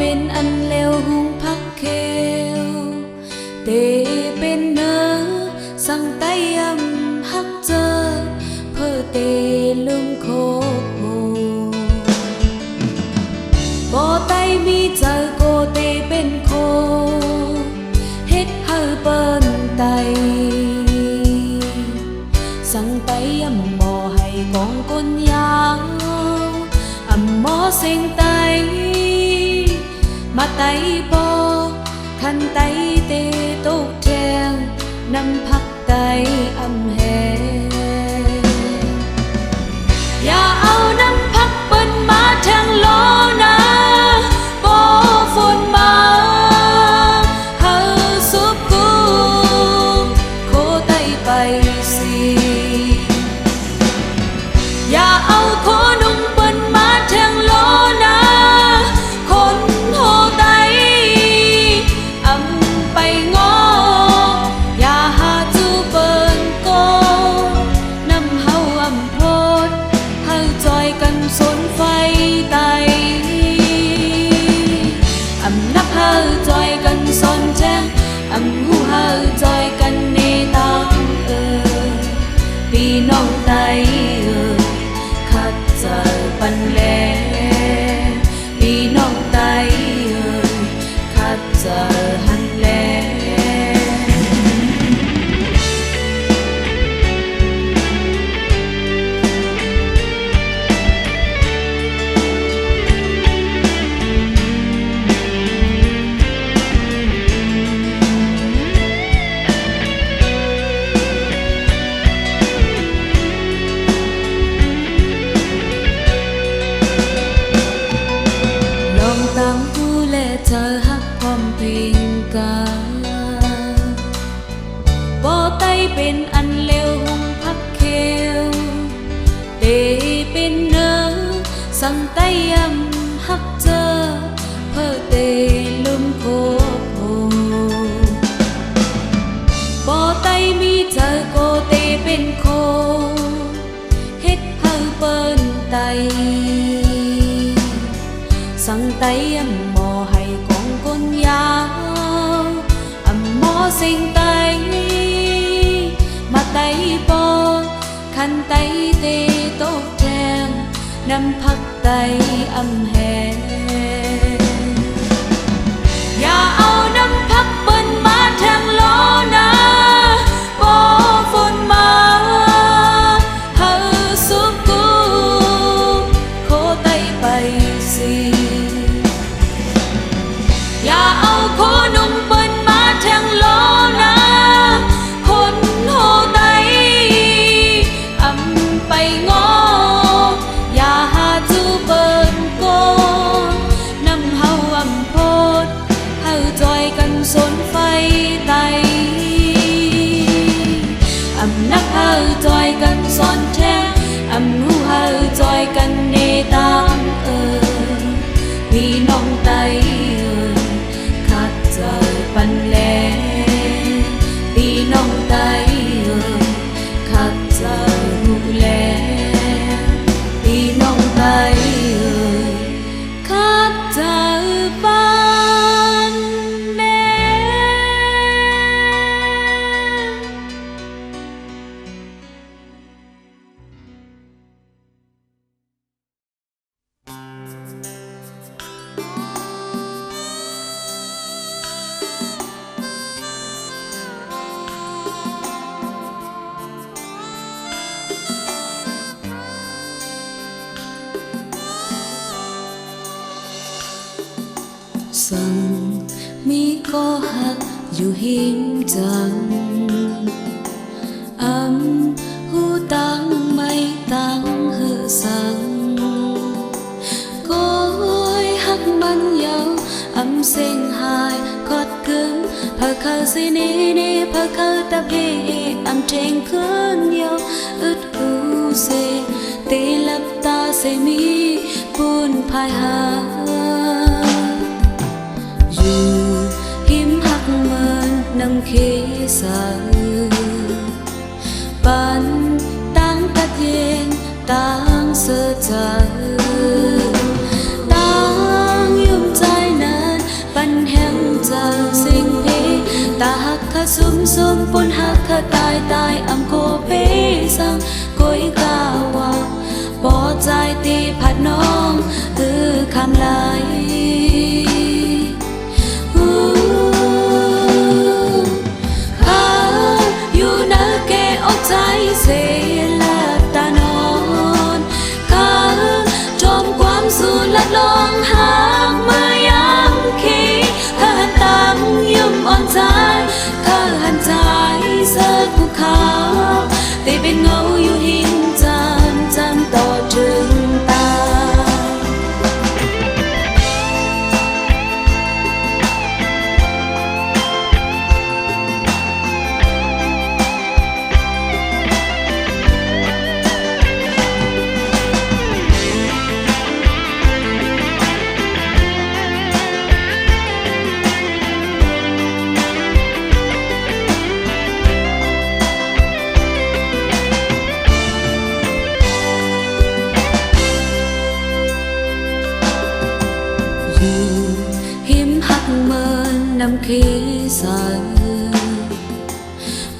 เป็นอันเลวหุงพักเควเตเป็นเนอสังไตยำฮักเจอเพื่อเตลืมโคโคบ่ไตมีเจอโกเตเป็นโคเฮ็ดเฮาเปิ้นไตสังไตยำบ่ให้กองก้นยาวอำหมอเซ็งไตมาไตปอคันไตเตตกแจงนำพักไตอำแหอย่าเอาน้ำพักเปิ้นมาแทงล้อนะบ่ฝนมาเฮาสุบกูโคไตไปสิอย่าเอาโคนุ่งเปิ้นมาแทงล้อนะคนโหไตอำไปงออย่าหาจูเปิ้นโกนำเฮาอำโพดเฮาจอยกันสนไฟไตอำนับเฮาจอยกันสนแจ้งอำหูเฮาจอยกันในตามพี่น้องไตคัดเจอปันแลพี่น้องไตคัดเจอหันแลลองตั้งผู้และเธอฮักพร้อมเพลงกาบ่ไตเป็นอันเลวหุงพักเควเตเป็นเนอสังไตยำฮักเจอเพื่อเตลืมโคโคบ่ไตมีเธอโกเตเป็นโคเฮ็ดเฮาเปิ้นไตสังไตยำหมอให้กองก้นยาวอำหมอเซ็งไตมาไตปอคันไตเตตกแทงนำพักไตอำแหอย่าเอาน้ำพักเปิ้นมาแทงล้อนะบ่ฝนมาเฮาสุบกูโคไตไปสิอย่าเอาโคนุ่งเปิ้นมาแทงล้อนะคนโหไตอำไปงออย่าหาจูเปิ้นโกนำเฮาอำโพดเฮาจอยกันสนไฟไตอำนักเฮาจอยกันสอนแท้อำหูเฮาจอยกันในตามพี่น้องไตคัดเจอปันแลพี่น้องไตคัดเจอหูแลพี่น้องไตคัดเจอปันแล สั่งมีก็หักอยู่หินจังหูตังไม่ตังเหือสั่งก็หักมันยาวเส้นหายกอดกึ่งพาเขาสินี่พาเขาตะเพเทงคืนยาวอึดหูเสตีลับตาเสมีปูนพายหาอยู่หิมหักเมินนำเคสาปันตั้งตัดเย็นตั้งเสือใจตั้งยุ่มใจนา sum pun hak thơ tai tai âm cô bế sang cối gawa bỏ dài ti phạt nong từ kham lạiอยู่นะแกอกใจเสียละตานอนข้าจอมความสู่ลัดลองหากเมื่อยามคีข้าหันตังยุ่มอ่อนใจข้าหันใจเสิร์ภูเขาตีเป็นเงาอยู่หินจำจำต่อถึงตาnằm khi sợ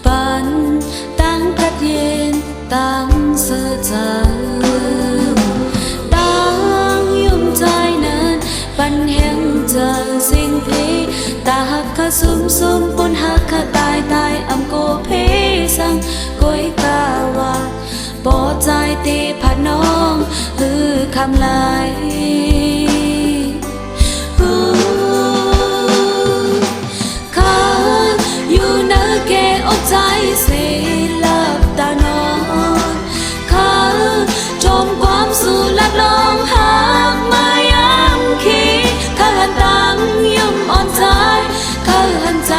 bạn đang cất yên đang sơ chờ đang yếm trái nên bạn hẹn chờ xin phí ta hắc khá sum sum pun hắc khá tai tai âm cô phí sang cối ca hoa bỏ trái tì phạt nong hư kham lạiอยู่นะแกอกใจเสียหลับตานอนข้าจมความสู่ลัดลองหากเมื่อยามคีข้าหันตังยุ่มอ่อนใจข้าหันใจ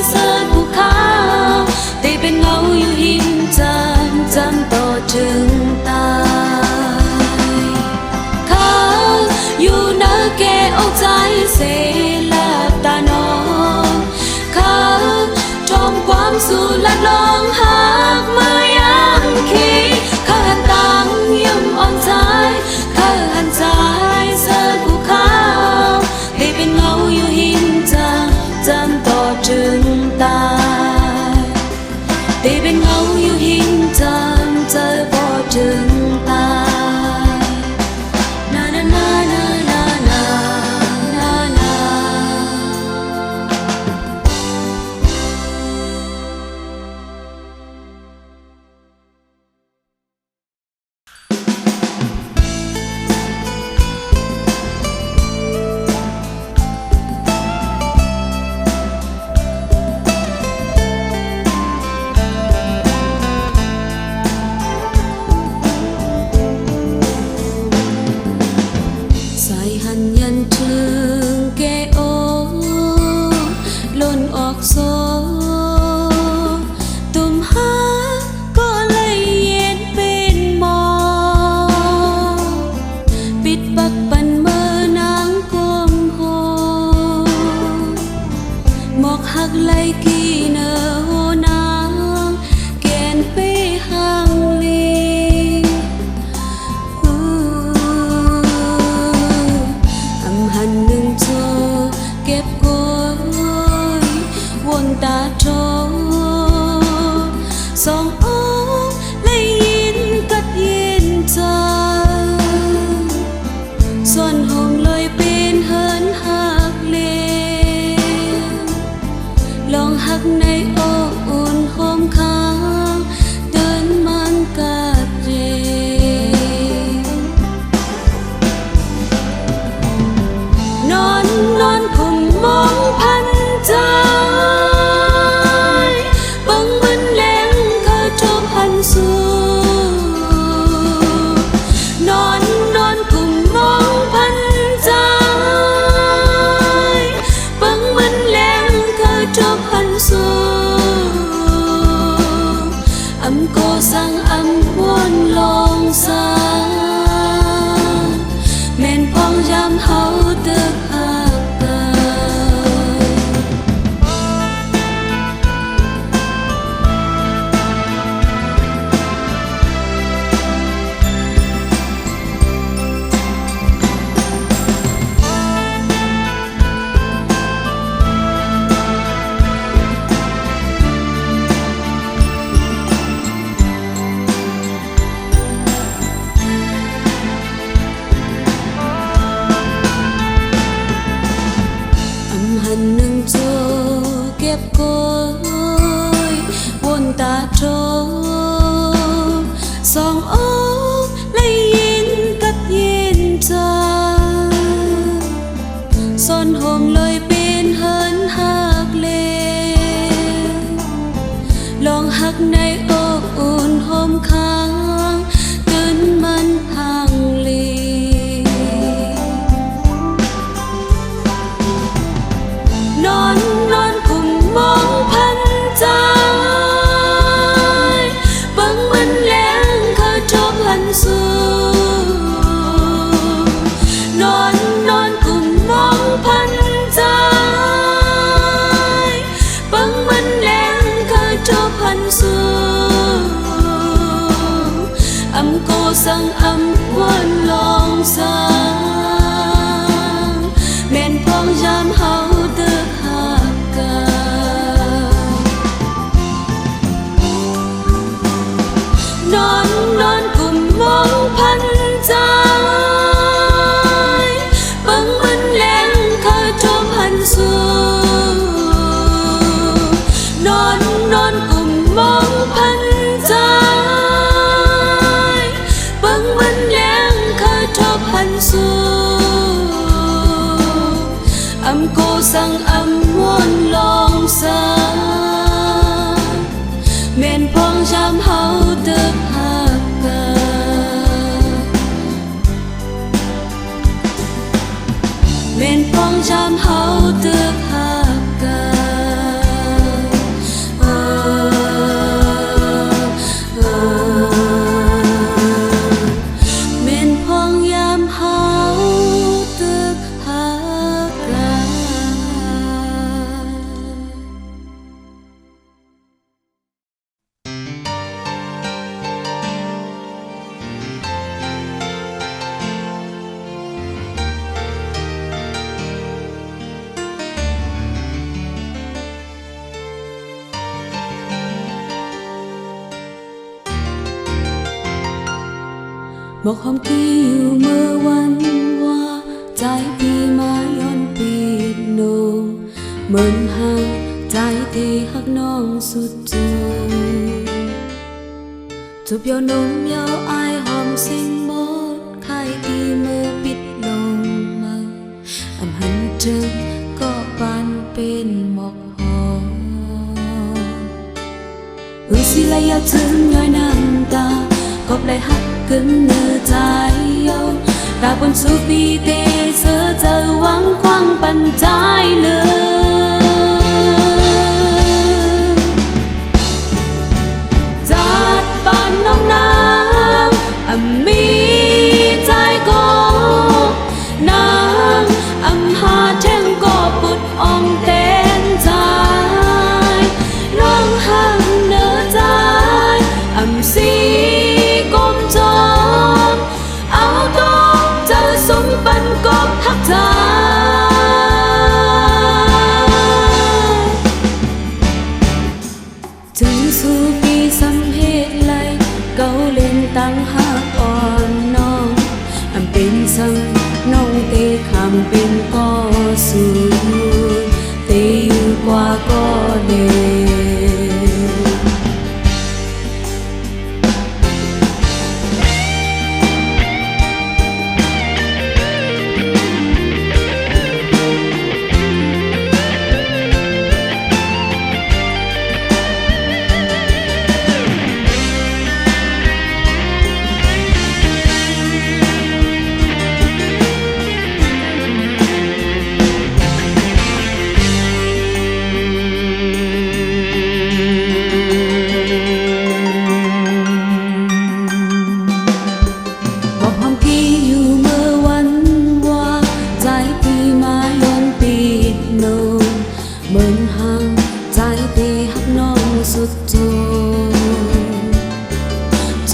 เสิร์ภูเขาตีเป็นเงาอยู่หินจำจำต่อถึงตายข้าอยู่นะแกอกใจเสียหลับตานอนจอมความสู่ลัดลองหากเมื่อยามคีข้าหันตังยุ่มอ่อนใจข้าหันใจเสิร์ภูเขาให้เป็นเงาอยู่หินจำจำต่อถึงตายให้เป็นเงาอยู่หินจำเจอพอถึงตายนานานานานานานานา เ sang âm quân lòng sang men phong giam hậu được hạ ca non non cùng mongพันใจบังมันแรงเคยจมหันสู่นอนนอนกุมมองพันใจบังมันแรงเคยจมหันสู่อำโกสังอำวนลองสาเมนพองจำเฮาเติบหากาเมนพองจำเฮาเติบหากาเมนพองยามเฮาเติบหากาบอกหอมกี้อยู่เมื่อวันว่าใจพี่มาย้อนปีดโนเหมือนห่างใจที่หักน้องสุดจงจูบยาวนมยาวอายหอมสิ่งหมดใครที่มือปิดลงมาอำหันเจอก็ปานเป็นหมอกหอมสิไหลยาวถึงย้อยน้ำตากบlại hát cứng nở trái yêu ta buồn su bi tê sơ giờ vắng quang bàn trái lơ giạt bàn nông nắng ẩm mi trái có nắng ẩm hà trên có bụt ong tên trái nông hàng nở trái ẩm si áo tóc chờ súng bắn cốp hấp ra chừng su pi xăm hết lại câu lên tăng hát on nong âm bên sân nong tê kham bên co su tê yêu qua co đề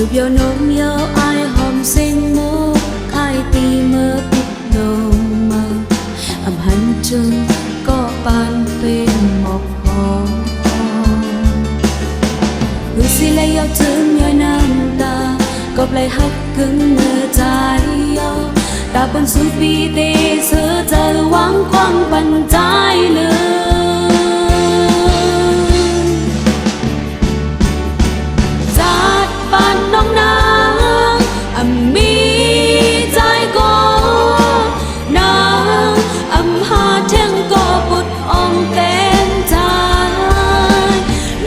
จูบยาวนมยาวอายหอมเส้นโมกใครตีเมื่อปิดลงมาอำหันจนก็ปานเป็นหมอกหอมรู้สิไหลยาวถึงย้อยน้ำตากบไหลฮักกึ่งเมื่อใจยาวตาบนสุดปีเตเสือเจอหวังควังปันใจเลยจากบ้านน้องนางอำมีใจก็นางอำหาเทียงก็ปุดอ่องเต้นใจ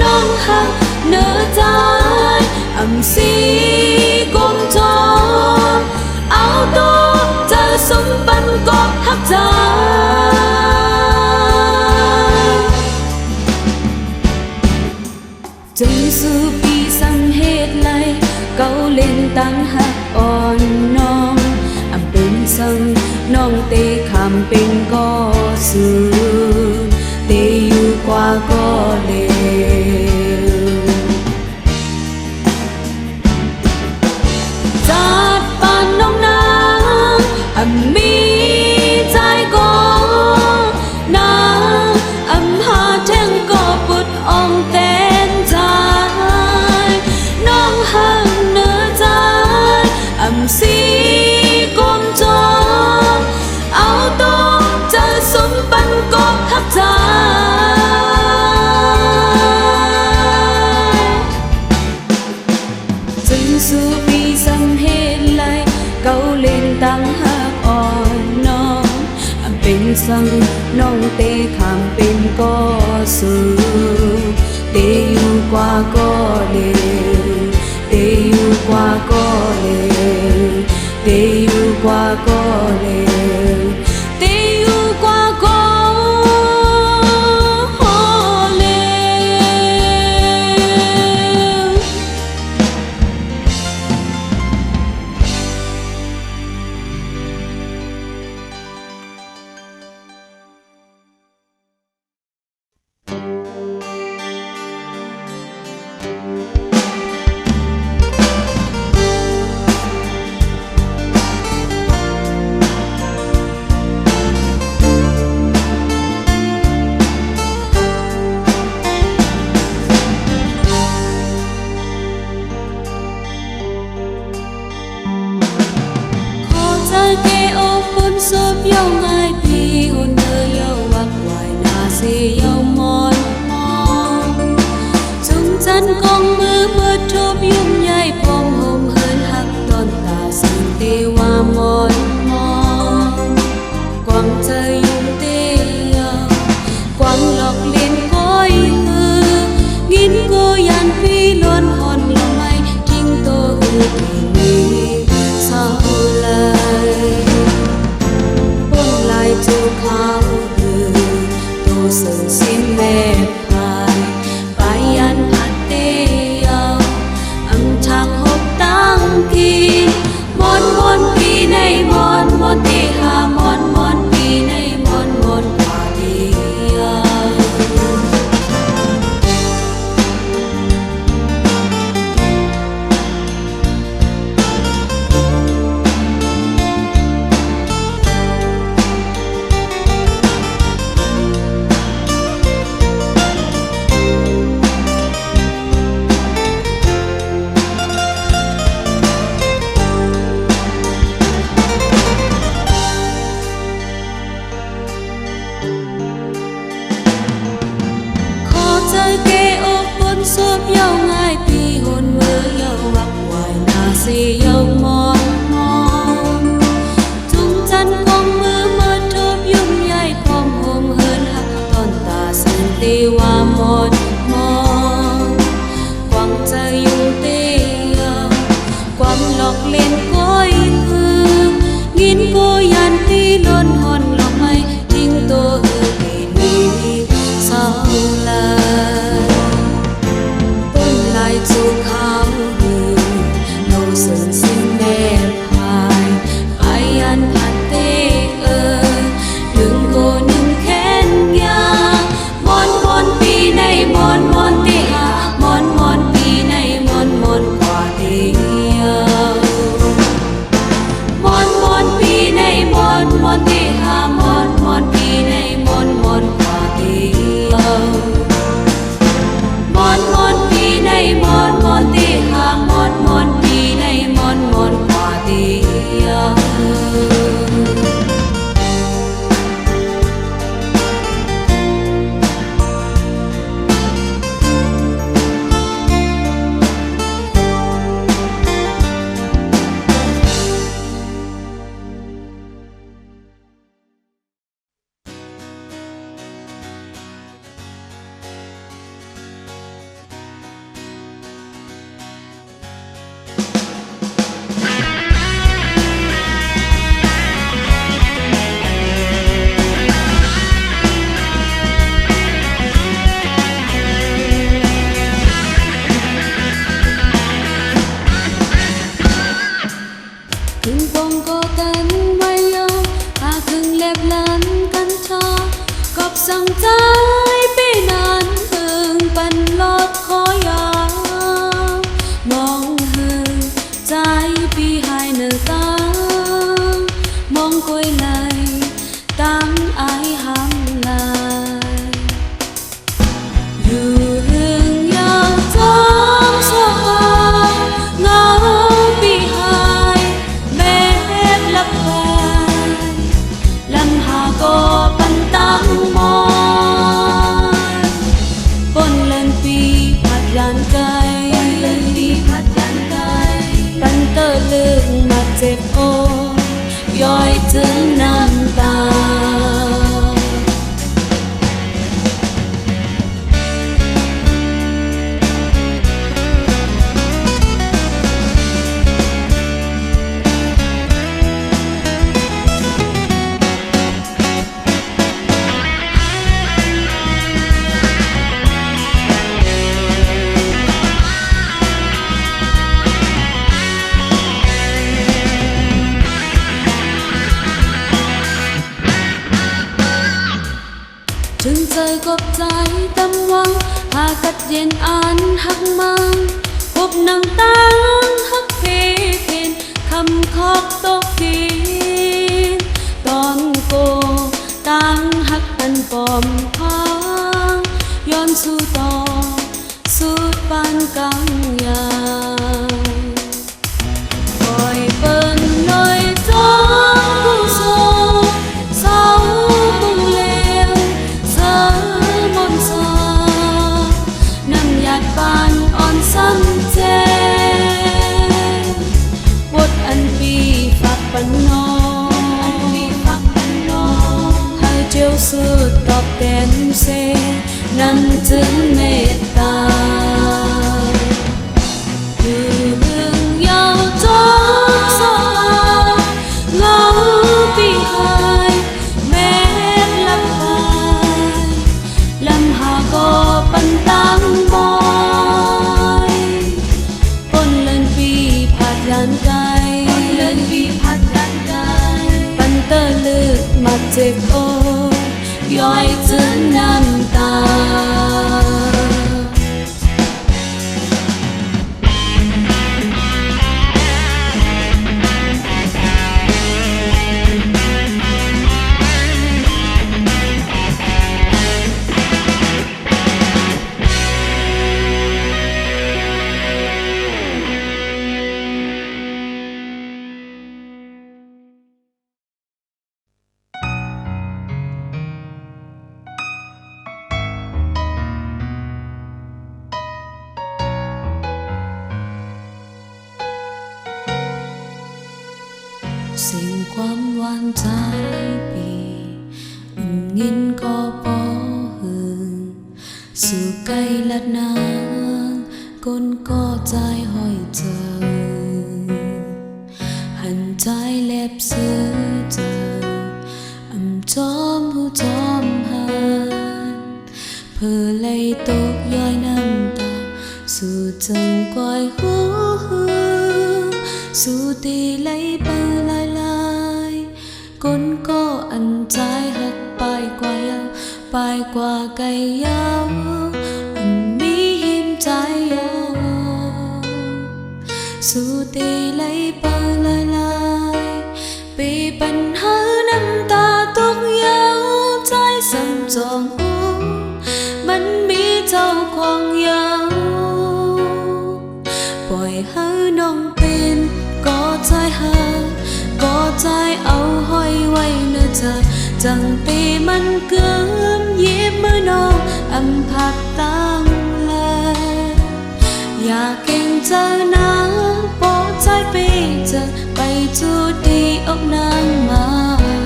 น้องหักเนื้อใจอำสีกุมจอเอาตัวเจอสมบันก็หักใจจึงสู้ปีสังเหตุไหลเกาเล่นตั้งหักอ่อนน้องอำเป็นสังน้องเตะคำเป็นก็สื่อเตะอยู่กว่าก็เลว ดังหักอ่อนน้องเป็นสังน้องเตขามเป็นก็สูเตอยู่กว่าก็เลเตอยู่กว่าก็เลเตอยู่กว่าก็เลเตอยู่กว่าก็เลsớm yêu ai thì hôn đời yêu hoặc hoài là gì yêu mòn mòn chúng chân con mưa mưa trộm yếm nhai bom hôm hơn hắc tôn ta xin tê hoa mòn mòn quăng trời yung tê quăng lọc lên cõi hư nghìn cô yan phi luôn hòn lòng mai trinh tô hư thì mi sao lại chú khao hư tô sừng xin mẹ phải ăn hạt tê âm trăng hộp tăng kỳ mòn mòn vì này mòn mòn tê hà mòn mòn vì này mòn mòn quả tê sớm yêu ngay thì hôn mơ yêu hoặc hoài là gì yêu mòn mòn chúng chân con mưa mơ trộm yếm nhai bom hôm hơn hắc tôn ta xin tê hoa mòn mòn quăng trời yung tê quăng lọc lên cõi hư nghìn cô yan tí luôn hòn lòng hay trinh tô hư để đi sao lại chú khao hư nâu sừng xin đẹp phải ăn hạt tê đừng cô nhưng khen nha mòn mòn vì này mòn mòn tê hà mòn mòn vì này mòn mòn quả tê mòn mòn vì này mòn mòn tê hà mòn mòn vì này mòn mòn quả tê mòn mòn vì này mòn mòn tê hà mòn mòn vì này mòn mòn quả tê dòng trái bên an hương bần lót khói mong hương trái bi hai nở ta mong quay lại tám ai ham lại dù hương nhau trong gió ngõ bi hai bếp lấp vàng làm hà có bần tăng mong กบใจตำวังหากัดเย็นอ่านหักมังพบนางตังหักเพเห็นคำคอกตกทีตอนโกตังหักปันปอมพางย้อนสู่ต่อสุดปานกังยาคอยเปิ้นน้อยจ้องผู้โซเศร้าบุงเลวเสอมนสาน้ำหยาดปานอ่อนซ้ำเจวดอันปีฝักปันนอให้เจ้าสุดตอบแทนเซนั้นถึงเมตตาอยู่เมืองยาวจอกสาเงาปีหายแม้ลำพายลำหาก็ปันตังบอยปนเลินปีผัดยันไกปันเตอร์ลึกมาเจ็บโอย้อยถึงน้ำตาสิ่งความหวานใจปีงินก็ปอหึงสู่ไกลลัดนางก้นก็ใจห้อยเจอหันใจแลบเสือเจอจอมผู้จอมหันเพื่อไล่ตกย้อยน้ำตาสู่จังก้อยหูสู่ตีไหลไปลายก้นก็อันใจหักไปกว่ายาวไปกว่าไก่ยาวอันมีหิมใจยาวสู่ตีไหลไปลายปีปัญหาน้ำตาตกยาวใจสั่งจองหูมันมีเจ้าของยาวปล่อยให้น้องเป็นก็ใจหาก็ใจเอาห้อยไว้เนื้อเธอจังปีมันเกิมยิบมือน้องอำพักตั้งแลอยากเก่งเจอน้ำปอใจปีเจอไปจูดีอกนางมา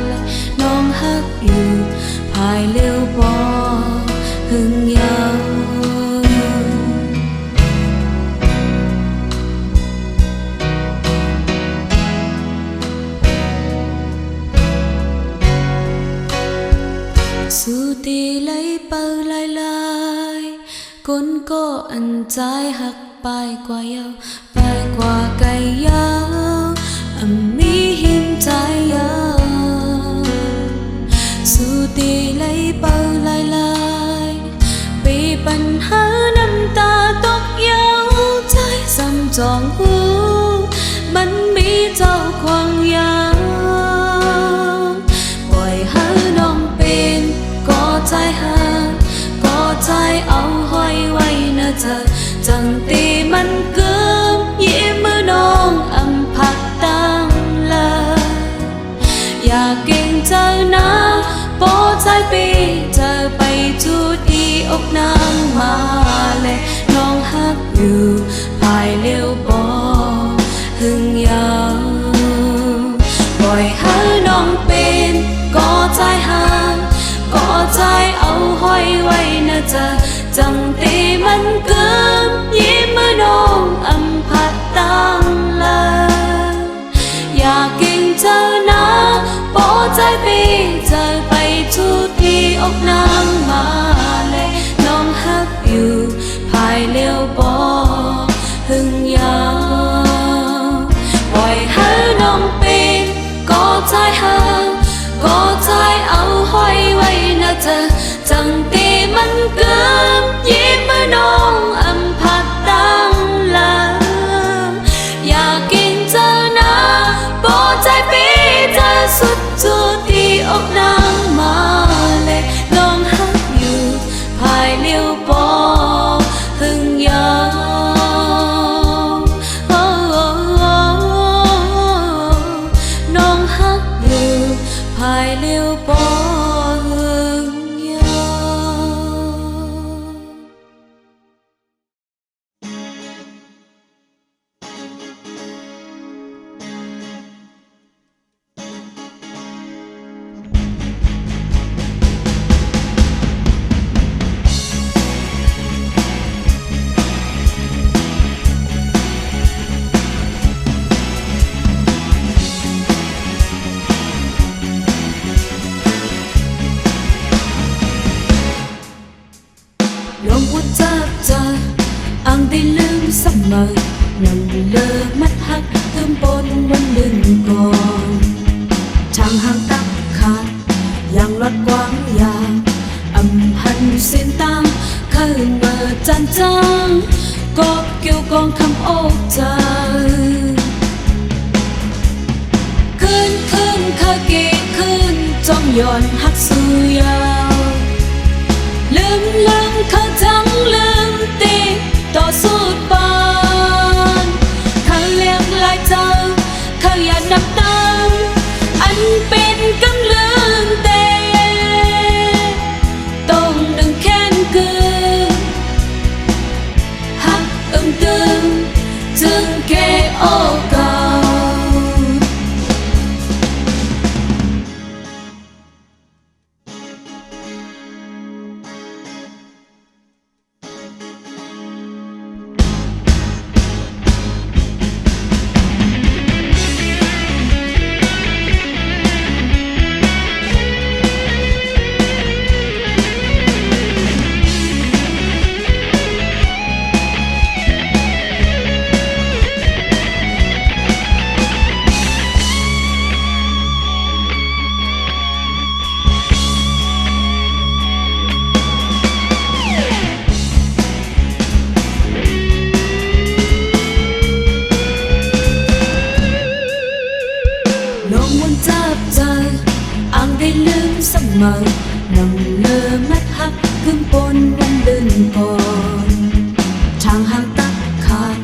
เลยน้องฮักอยู่ภายเลี้ยวบอหึงยาวสู่ตีไหลเปิลายก้นก็อันใจหักไปกว่ายาวไปกว่าไก่ยาวมีหิมใจยาวสู่ตีไหลเปิลายปีปัญหาน้ำตาตกยาวใจซ้ำจองหูมันมีเจ้าของยาวปล่อยให้น้องเป็นก็ใจหาก็ใจเอาห้อยไว้นะเธอจังตีมันเกิมยิ้มมือน้องอำพักตั้งเลยอยากเก่งเจอนะปอใจปีเจอไปจูดีอกนางมาเลยน้องฮักอยู่ภายเลี้ยวบอหึงยาวปล่อยให้น้องเป็นก็ใจหาก็ใจเอาห้อยไว้นะเธอจังตีมันเกิมยิ้มมือน้องอำพัดตั้งเลยอยากเก่งเจอนะปอใจปีเจอไปทุกที่อกนางมาเลยน้องฮักอยู่ภายเลี้ยวบอหึงยาวปล่อยให้น้องเป็นก็ใจหาก็ใจเอาห้อยไว้นะเธอจังตี ภายเลี้ยวปอหึงยาลงหัวจับใจอังได้ลืมเสมอนั่งเลอมัดหักคืนปนวันลืมก่อนช่างห่างตักขาดอย่างลดกว้างยาวอำหันเส้นตามเคยเมื่อจานจางกอบเกี่ยวกองคำโอกใจคืนเคยกี่คืนจ้องย้อนหักสู่ยาวลืมเขาทั้งลืมตีต่อสู้ปานเขาเลี้ยงลายเจ้าเขาอยากนับตั้งอันเป็นกำลังเตะต้องดึงแค้นคืนหักตึงจึงเกโอเก่าจับใจอังได้ลืมเสมอนั่งเลอมัดหักคืนปนวันลืมก่อนช่างห่างตักขาด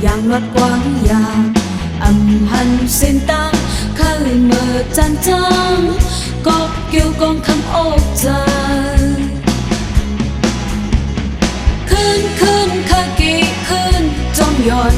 อย่างลดกว้างยาวอำหันเส้นตางเคยเมื่อจานจางกอบเกี่ยวกองคำอกใจคืนเคยกี่คืนจ้องย้อน